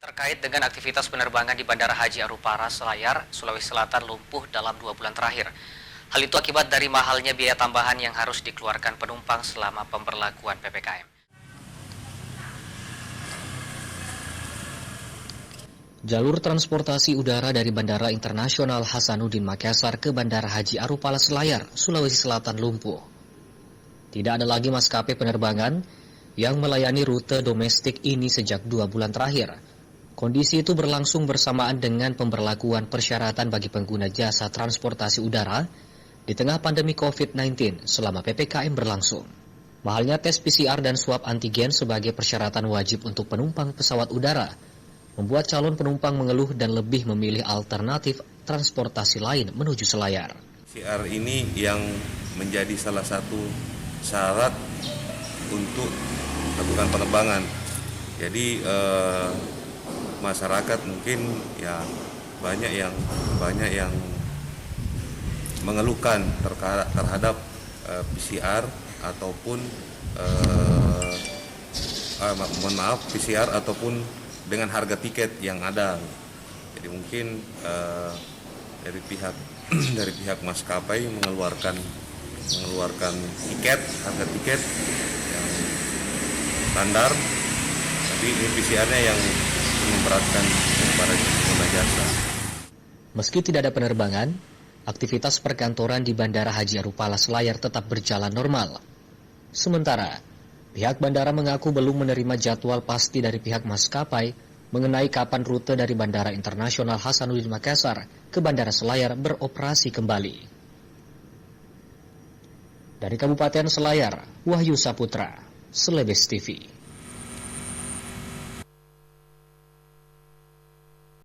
Terkait dengan aktivitas penerbangan di Bandara Haji Arupara Selayar, Sulawesi Selatan lumpuh dalam 2 bulan terakhir. Hal itu akibat dari mahalnya biaya tambahan yang harus dikeluarkan penumpang selama pemberlakuan PPKM. Jalur transportasi udara dari Bandara Internasional Hasanuddin Makassar ke Bandara Haji Arupara Selayar, Sulawesi Selatan lumpuh. Tidak ada lagi maskapai penerbangan yang melayani rute domestik ini sejak 2 bulan terakhir. Kondisi itu berlangsung bersamaan dengan pemberlakuan persyaratan bagi pengguna jasa transportasi udara di tengah pandemi COVID-19 selama PPKM berlangsung. Mahalnya tes PCR dan swab antigen sebagai persyaratan wajib untuk penumpang pesawat udara membuat calon penumpang mengeluh dan lebih memilih alternatif transportasi lain menuju Selayar. PCR ini yang menjadi salah satu syarat untuk melakukan penerbangan. Jadi masyarakat mungkin ya banyak yang mengeluhkan terhadap PCR ataupun PCR ataupun dengan harga tiket yang ada. Jadi mungkin dari pihak maskapai mengeluarkan harga tiket yang standar, tapi ini PCR-nya yang memberatkan kepada pengguna jasa. Meski tidak ada penerbangan, aktivitas perkantoran di Bandara Haji Arupara Selayar tetap berjalan normal. Sementara, pihak bandara mengaku belum menerima jadwal pasti dari pihak maskapai mengenai kapan rute dari Bandara Internasional Hasanuddin Makassar ke Bandara Selayar beroperasi kembali. Dari Kabupaten Selayar, Wahyu Saputra, Selebes TV.